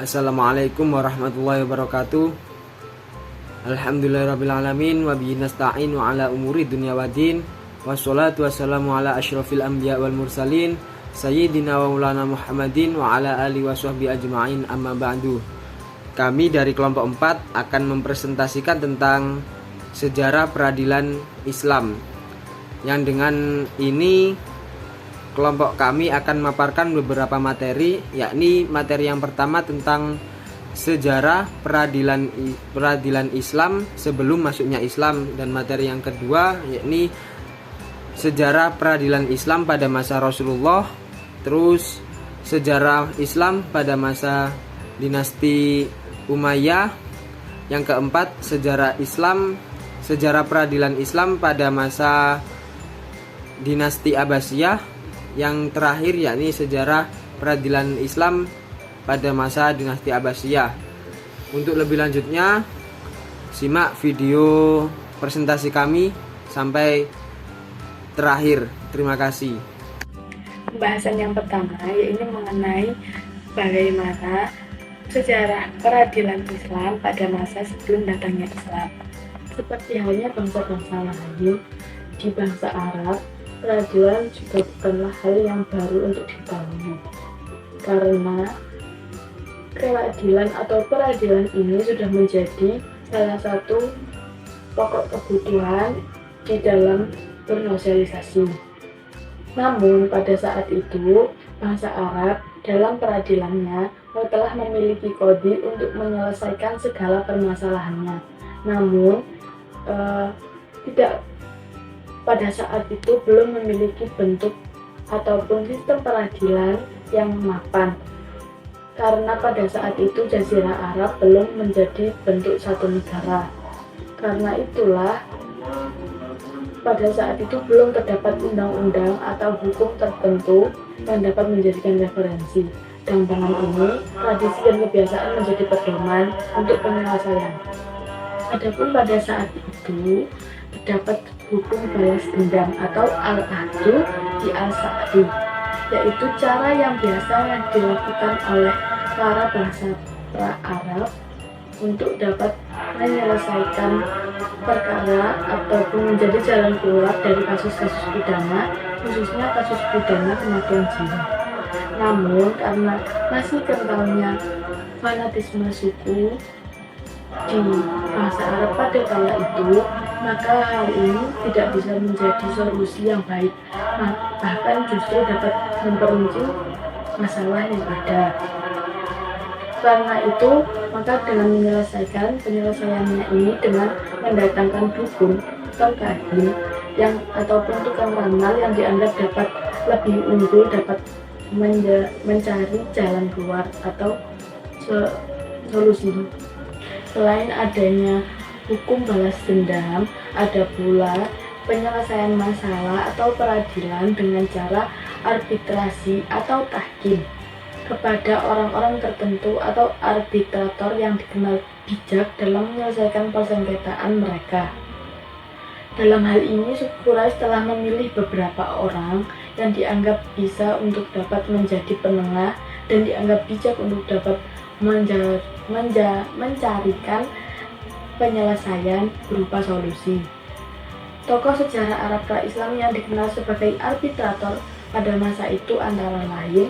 Assalamualaikum warahmatullahi wabarakatuh. Alhamdulillahirrabbilalamin. Wabihi nasta'inu ala umuri dunia waddin. Wassalatu wassalamu ala ashrafil anbiya wal mursalin Sayyidina wa maulana Muhammadin wa ala alihi wa sahbihi ajma'in, amma ba'du. Kami dari kelompok 4 akan mempresentasikan tentang sejarah peradilan Islam. Yang dengan ini kelompok kami akan memaparkan beberapa materi, yakni materi yang pertama tentang sejarah peradilan Islam sebelum masuknya Islam, dan materi yang kedua yakni sejarah peradilan Islam pada masa Rasulullah, terus sejarah Islam pada masa dinasti Umayyah, yang keempat sejarah peradilan Islam pada masa dinasti Abbasiyah, yang terakhir yakni sejarah peradilan Islam pada masa dinasti Abbasiyah. Untuk lebih lanjutnya, simak video presentasi kami sampai terakhir. Terima kasih. Pembahasan yang pertama yaitu mengenai bagaimana sejarah peradilan Islam pada masa sebelum datangnya Islam. Seperti halnya bangsa-bangsa lain, di bangsa Arab, peradilan juga bukanlah hal yang baru untuk diketahui, karena keadilan atau peradilan ini sudah menjadi salah satu pokok kebutuhan di dalam bersosialisasi. Namun pada saat itu bangsa Arab dalam peradilannya telah memiliki kode untuk menyelesaikan segala permasalahannya. Namun pada saat itu belum memiliki bentuk ataupun sistem peradilan yang mapan, karena pada saat itu Jazirah Arab belum menjadi bentuk satu negara. Karena itulah pada saat itu belum terdapat undang-undang atau hukum tertentu yang dapat menjadikan referensi. Dan dengan ini, tradisi dan kebiasaan menjadi pedoman untuk penyelesaian. Adapun pada saat itu terdapat hukum balas dendam atau al-ahdu di al-sa'di, yaitu cara yang biasa yang dilakukan oleh para bangsa pra-Arab untuk dapat menyelesaikan perkara ataupun menjadi jalan keluar dari kasus-kasus pidana, khususnya kasus pidana kematian jiwa. Namun karena masih kentalnya fanatisme suku di bangsa Arab pada kala itu, maka hal ini tidak bisa menjadi solusi yang baik, bahkan justru dapat memperuncing masalah yang ada. Karena itu, maka dengan penyelesaiannya ini dengan mendatangkan dukun atau kahin yang ataupun tukang ramal yang dianggap dapat lebih unggul, dapat mencari jalan keluar atau solusi. Selain adanya hukum balas dendam, ada pula penyelesaian masalah atau peradilan dengan cara arbitrasi atau tahkim kepada orang-orang tertentu atau arbitrator yang dikenal bijak dalam menyelesaikan persengketaan mereka. Dalam hal ini, suku Quraisy telah memilih beberapa orang yang dianggap bisa untuk dapat menjadi penengah dan dianggap bijak untuk dapat mencarikan penyelesaian berupa solusi. Tokoh sejarah Arab pra-Islam yang dikenal sebagai arbitrator pada masa itu antara lain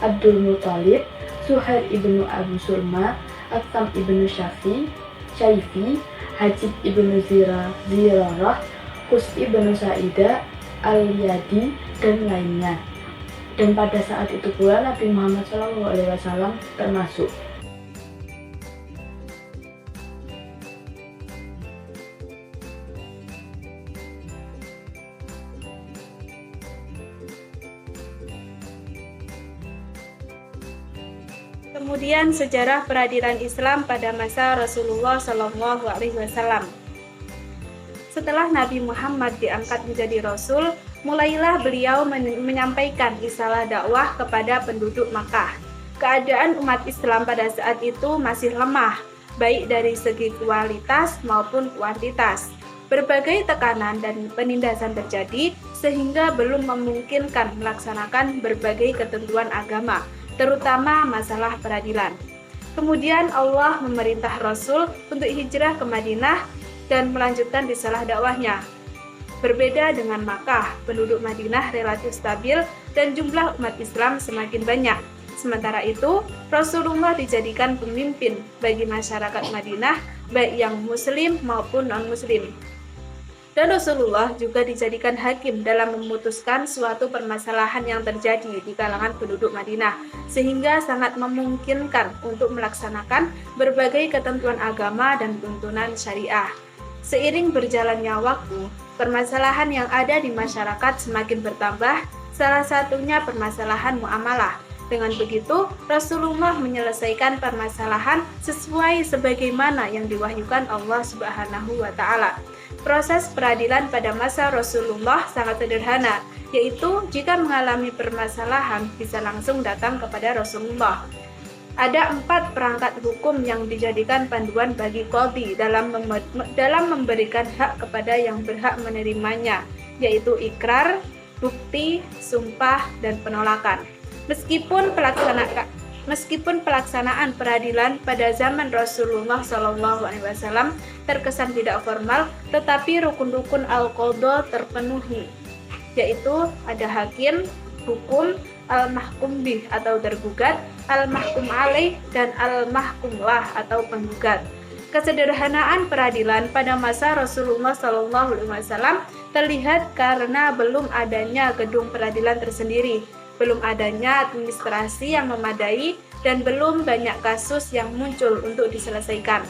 Abdul Muthalib, Suhail ibnu Abu Sulma, Atsam ibnu Syaifi, Hajib ibnu Zirarah, Qus ibnu Sa'idah, Al-Yadi, dan lainnya. Dan pada saat itu pula Nabi Muhammad SAW termasuk. Kemudian sejarah peradilan Islam pada masa Rasulullah SAW. Setelah Nabi Muhammad diangkat menjadi Rasul, mulailah beliau menyampaikan risalah dakwah kepada penduduk Makkah. Keadaan umat Islam pada saat itu masih lemah, baik dari segi kualitas maupun kuantitas. Berbagai tekanan dan penindasan terjadi sehingga belum memungkinkan melaksanakan berbagai ketentuan agama, terutama masalah peradilan. Kemudian Allah memerintah Rasul untuk hijrah ke Madinah dan melanjutkan risalah dakwahnya. Berbeda dengan Makkah, penduduk Madinah relatif stabil dan jumlah umat Islam semakin banyak. Sementara itu, Rasulullah dijadikan pemimpin bagi masyarakat Madinah, baik yang muslim maupun non-muslim. Dan Rasulullah juga dijadikan hakim dalam memutuskan suatu permasalahan yang terjadi di kalangan penduduk Madinah, sehingga sangat memungkinkan untuk melaksanakan berbagai ketentuan agama dan tuntunan syariah. Seiring berjalannya waktu, permasalahan yang ada di masyarakat semakin bertambah, salah satunya permasalahan muamalah. Dengan begitu, Rasulullah menyelesaikan permasalahan sesuai sebagaimana yang diwahyukan Allah Subhanahu wa Ta'ala. Proses peradilan pada masa Rasulullah sangat sederhana, yaitu jika mengalami permasalahan bisa langsung datang kepada Rasulullah. Ada 4 perangkat hukum yang dijadikan panduan bagi qadhi dalam memberikan hak kepada yang berhak menerimanya, yaitu ikrar, bukti, sumpah, dan penolakan. Meskipun pelaksanaan peradilan pada zaman Rasulullah SAW terkesan tidak formal, tetapi rukun-rukun al-qadha terpenuhi, yaitu ada hakim, hukum, al-mahkum bih atau tergugat, al-mahkum alaih, dan al-mahkumlah atau penggugat. Kesederhanaan peradilan pada masa Rasulullah SAW terlihat karena belum adanya gedung peradilan tersendiri, belum adanya administrasi yang memadai, dan belum banyak kasus yang muncul untuk diselesaikan.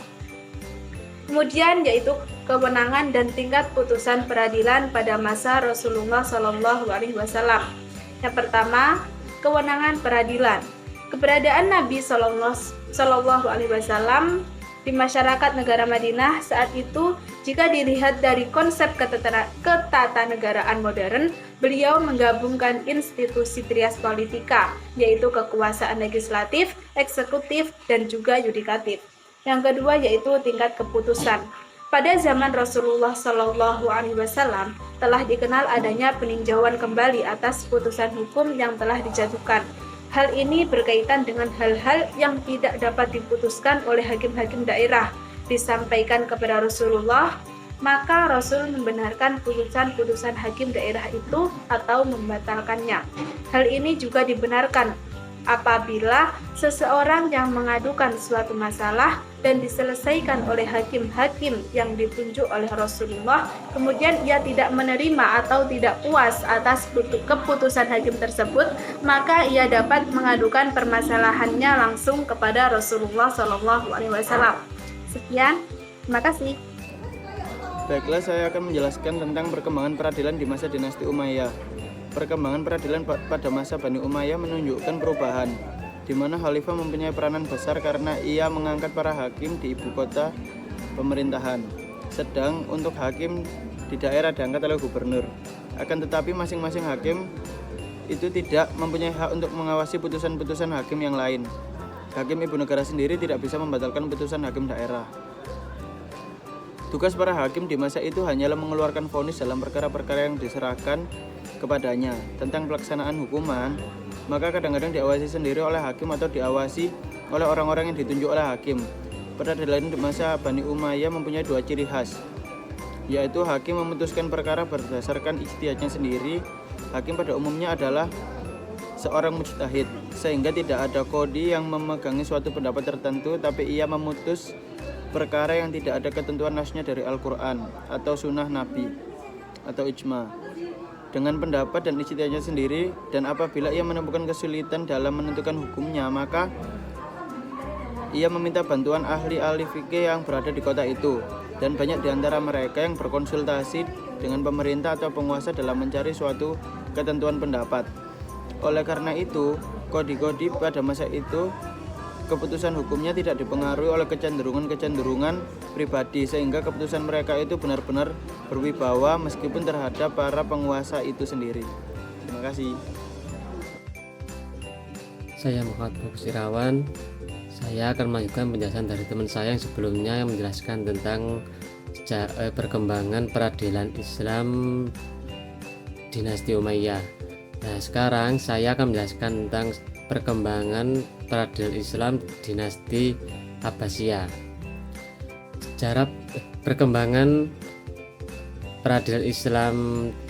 Kemudian yaitu kewenangan dan tingkat putusan peradilan pada masa Rasulullah SAW. Yang pertama, kewenangan peradilan. Keberadaan Nabi SAW di masyarakat negara Madinah saat itu, jika dilihat dari konsep ketatanegaraan modern, beliau menggabungkan institusi trias politika, yaitu kekuasaan legislatif, eksekutif, dan juga yudikatif. Yang kedua yaitu tingkat keputusan. Pada zaman Rasulullah SAW telah dikenal adanya peninjauan kembali atas putusan hukum yang telah dijatuhkan. Hal ini berkaitan dengan hal-hal yang tidak dapat diputuskan oleh hakim-hakim daerah, disampaikan kepada Rasulullah, maka Rasul membenarkan putusan-putusan hakim daerah itu atau membatalkannya. Hal ini juga dibenarkan apabila seseorang yang mengadukan suatu masalah dan diselesaikan oleh hakim-hakim yang ditunjuk oleh Rasulullah, kemudian ia tidak menerima atau tidak puas atas keputusan hakim tersebut, maka ia dapat mengadukan permasalahannya langsung kepada Rasulullah SAW. Sekian, terima kasih. Baiklah, saya akan menjelaskan tentang perkembangan peradilan di masa dinasti Umayyah. Perkembangan peradilan pada masa Bani Umayyah menunjukkan perubahan, di mana khalifah mempunyai peranan besar karena ia mengangkat para hakim di ibu kota pemerintahan. Sedang untuk hakim di daerah diangkat oleh gubernur. Akan tetapi masing-masing hakim itu tidak mempunyai hak untuk mengawasi putusan-putusan hakim yang lain. Hakim ibu negara sendiri tidak bisa membatalkan putusan hakim daerah. Tugas para hakim di masa itu hanyalah mengeluarkan vonis dalam perkara-perkara yang diserahkan kepadanya. Tentang pelaksanaan hukuman, maka kadang-kadang diawasi sendiri oleh hakim atau diawasi oleh orang-orang yang ditunjuk oleh hakim. Peradilan di masa Bani Umayyah mempunyai 2 ciri khas, yaitu hakim memutuskan perkara berdasarkan ijtihadnya sendiri. Hakim pada umumnya adalah seorang mujtahid, sehingga tidak ada qadhi yang memegangi suatu pendapat tertentu, tapi ia memutus perkara yang tidak ada ketentuan nasnya dari Al-Quran atau sunnah Nabi atau ijma dengan pendapat dan ijtihadnya sendiri. Dan apabila ia menemukan kesulitan dalam menentukan hukumnya, maka ia meminta bantuan ahli-ahli fikih yang berada di kota itu, dan banyak di antara mereka yang berkonsultasi dengan pemerintah atau penguasa dalam mencari suatu ketentuan pendapat. Oleh karena itu, qadhi-qadhi pada masa itu keputusan hukumnya tidak dipengaruhi oleh kecenderungan-kecenderungan pribadi, sehingga keputusan mereka itu benar-benar berwibawa meskipun terhadap para penguasa itu sendiri. Terima kasih. Saya Muhammad Irawan. Saya akan melanjutkan penjelasan dari teman saya yang sebelumnya yang menjelaskan tentang perkembangan peradilan Islam dinasti Umayyah. Nah, sekarang saya akan menjelaskan tentang perkembangan peradilan Islam dinasti Abbasiyah. Sejarah perkembangan peradilan Islam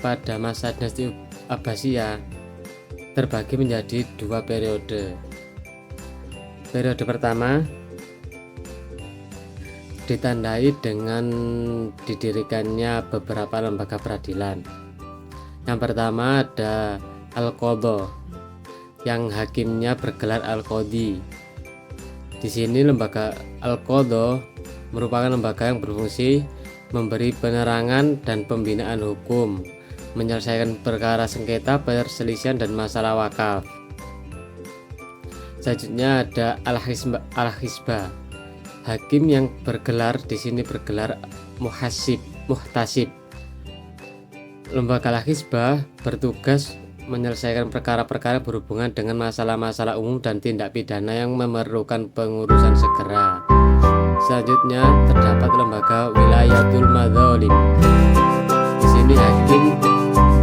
pada masa dinasti Abbasiyah terbagi menjadi 2 periode. Periode pertama ditandai dengan didirikannya beberapa lembaga peradilan. Yang pertama ada Al-Qadha, yang hakimnya bergelar Al-Qadhi. Di sini lembaga Al-Qadha merupakan lembaga yang berfungsi memberi penerangan dan pembinaan hukum, menyelesaikan perkara sengketa, perselisihan dan masalah wakaf. Selanjutnya ada Al-Hisbah, hakim yang di sini bergelar muhtasib. Lembaga Al-Hisbah bertugas menyelesaikan perkara-perkara berhubungan dengan masalah-masalah umum dan tindak pidana yang memerlukan pengurusan segera. Selanjutnya terdapat lembaga Wilayatul Madzalim. Di sini hakim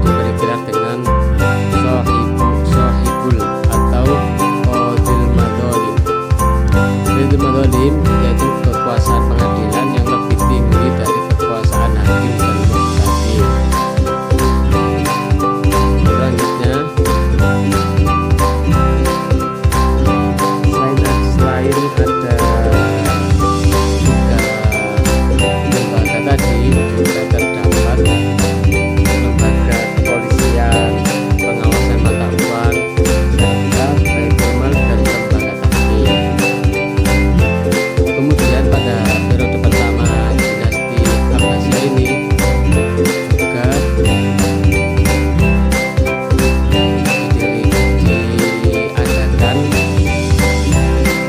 diberi gelar dengan Sohibul atau Qadil Madzalim. Qadil Madzalim yaitu kekuasaan pengadilan yang lebih tinggi dari kekuasaan hakim dan muhtasib. Selanjutnya, selain ada lembaga tadi, juga terdapat lembaga kepolisian, pengawasan mata uang, serta Baitul dan lembaga tahkim. Kemudian pada periode pertama dinasti Abbasiyah ini juga diadakan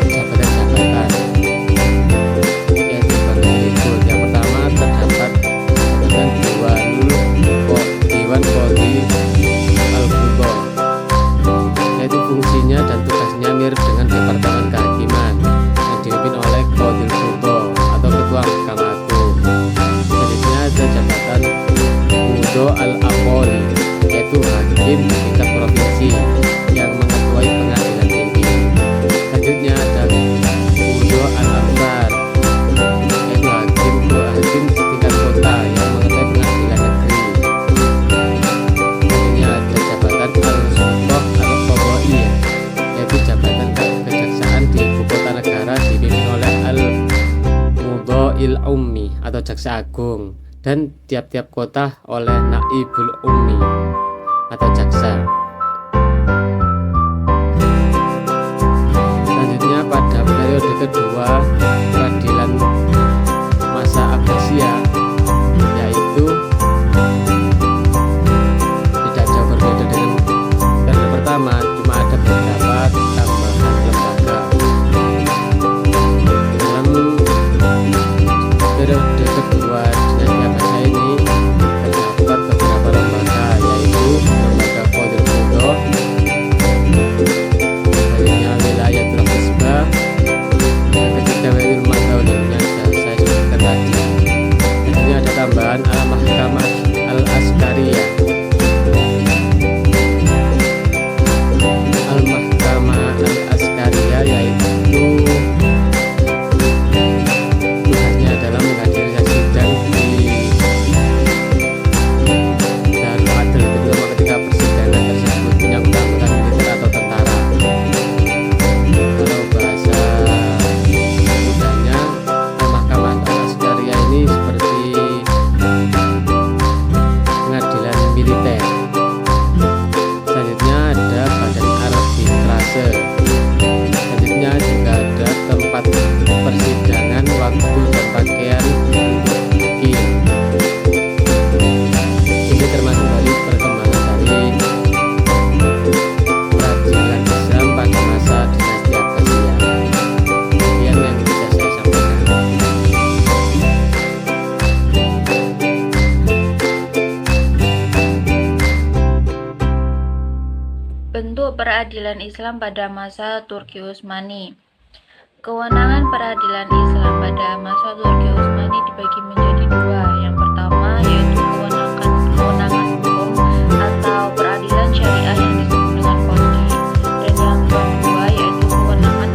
jabatan-jabatan, yaitu sebagai berikut. Yang pertama terdapat jabatan Dewan Qadhi Al-Qudha, yaitu fungsinya dan tugasnya mirip dengan Departemen Kehakiman yang dipimpin oleh Qadhil Qudha atau Ketua Mahkamah Agung. Selanjutnya ada jabatan Qudha Al-Aqali, yaitu hakim tingkat provinsi yang mengetuai pengadilan tinggi. Selanjutnya ada Qudha Al-Amsar, yaitu hakim tingkat kota yang mengetuai pengadilan negeri. Selanjutnya ada jabatan Al-Sultan Al-Qadhaiyah, yaitu jabatan kejaksaan di ibu kota negara dipimpin oleh Al-Mudha'il Ummi atau jaksa agung, dan tiap-tiap kota oleh Naibul Ummi atau jaksa. Selanjutnya pada periode kedua peradilan masa Abbasiyah, yaitu tidak jauh berbeda dengan periode pertama, cuma ada beberapa tambahan lembaga. Dalam periode kedua dinasti Abbasiyah ini terdapat beberapa lembaga, yaitu lembaga Qadhil Qudha, selanjutnya Wilayatul Hisbah, yang ketiga Wilayatul Madzalim yang saya sebutkan tadi. Selanjutnya ada tambahan Al-Mahkamah Al-Askariyah. Al-Mahkamah Al-Askariyah yaitu tugasnya adalah menghadiri sidang di Darul Adl, terutama ketika persidangan tersebut menyangkut anggota militer atau tentara. Kalau bahasa mudahnya, Mahkamah Al-Askariyah ini seperti pengadilan militer. Selanjutnya ada Badan Arbitrase. Selanjutnya juga ada tempat persidangan, waktu dan pakaian untuk hakim. Ini termasuk dari perkembangan dari peradilan Islam pada masa dinasti Abbasiyah. Demikian yang bisa saya sampaikan. Bentuk peradilan Islam pada masa Turki Utsmani. Kewenangan peradilan Islam pada masa Turki Utsmani dibagi menjadi 2. Yang pertama yaitu kewenangan hukum atau peradilan syariah yang disebut dengan qadhi, dan yang kedua yaitu kewenangan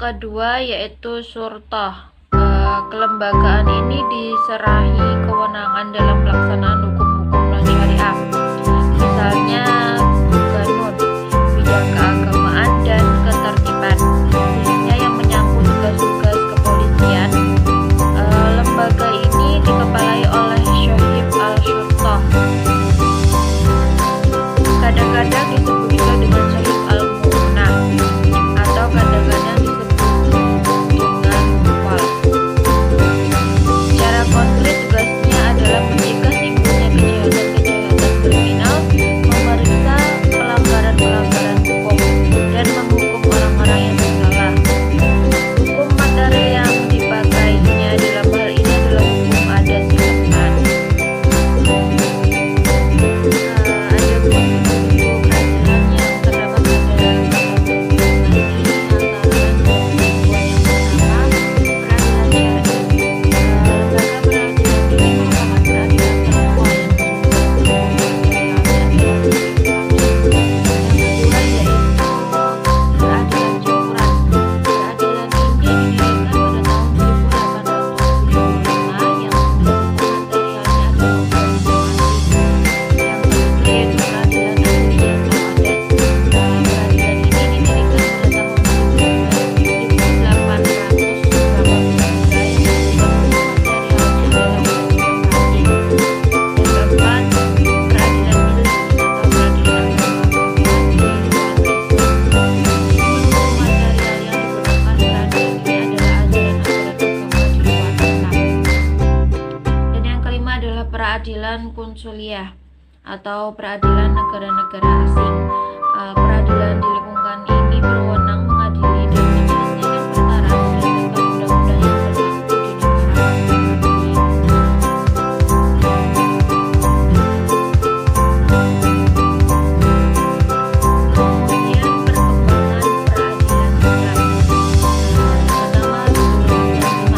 kedua yaitu Surtah. Kelembagaan ini diserahi kewenangan dalam pelaksanaan hukum-hukum non-syariah. Misalnya Ganun, bidang keagamaan dan ketertiban, khususnya yang menyangkut tugas-tugas kepolisian. Lembaga ini dikepalai oleh Syahib al-Syurtah. Kadang-kadang disebut juga dengan Syahib al-Mu'unah atau kadang-kadang disebut dengan Muwal. Secara konkret tugasnya adalah mencegah timbulnya kejahatan-kejahatan kriminal, memeriksa pelanggaran-pelanggaran hukum, dan menghukum orang-orang yang bersalah. Hukum material yang dipakainya dalam hal ini adalah hukum adat setempat. Adapun bentuk peradilan yang terdapat pada pasal 7 ini antara lain tujuan yang pertama, peradilan syar'i. Lembaga peradilan ini merupakan peradilan tertua yang materialnya adalah hukum Islam. Yang kedua yaitu peradilan syukuran. Peradilan ini didirikan pada tahun 1875 yang materialnya adalah hukum Islam. Yang ketiga yaitu peradilan agri atau adat. Peradilan ini didirikan pada tahun 1883 yang juga materialnya adalah hukum koperasi. Yang keempat, peradilan miliki atau peradilan agama hukum material yang digunakan peradilan ini adalah ajaran-ajaran agama di luar Islam. Dan yang kelima adalah peradilan konsuliah atau peradilan negara-negara asing. Peradilan di lingkungan ini berwenang mengadili dan menyelesaikan perkara berdasarkan undang-undang yang berlaku di negara masing-masing. Kemudian perkembangan peradilan Islam. Pertama, sebelum Islam.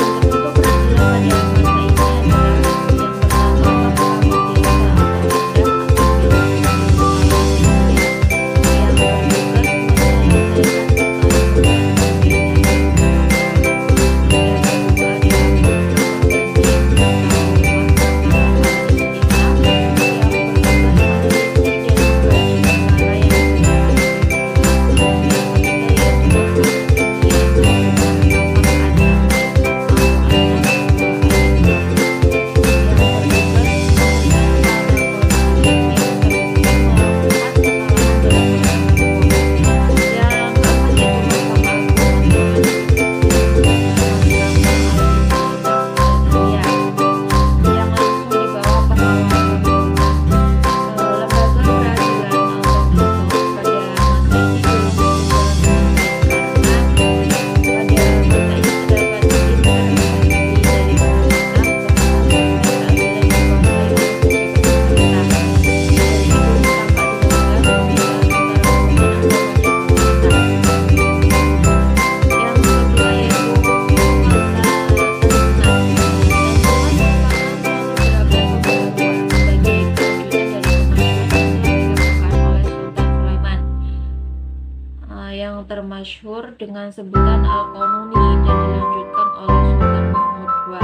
Bentuk-bentuk peradilan pada masa ini adalah yang pertama mahkamah biasa atau adat atau termasyhur dengan sebutan Al-Qanuni dan dilanjutkan oleh Sultan Mahmud II.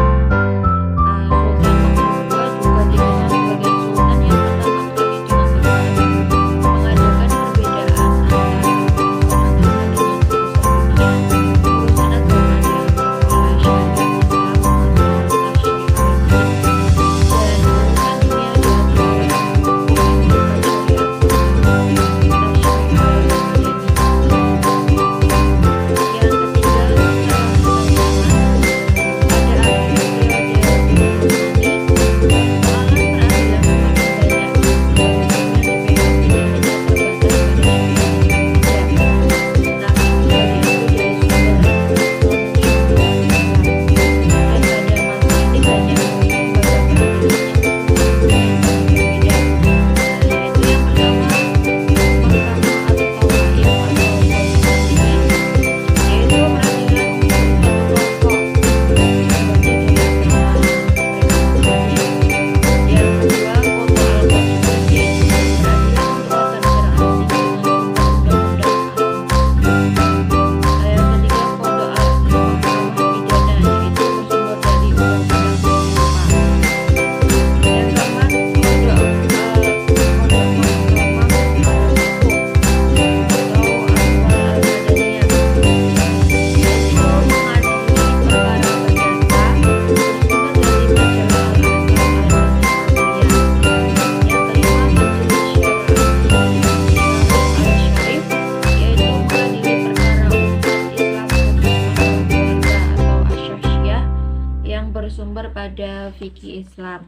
Sultan Mahmud II juga dikenal sebagai sultan yang pertama kali dengan berani mengadakan perbedaan antara urusan agama dengan urusan dunia. Urusan agama diatur oleh syariat Islam atau tasyri'ul din, dan urusan dunia diatur oleh hukum syariat tasyri'ul madani. Yang ketiga, secara pada fikih Islam.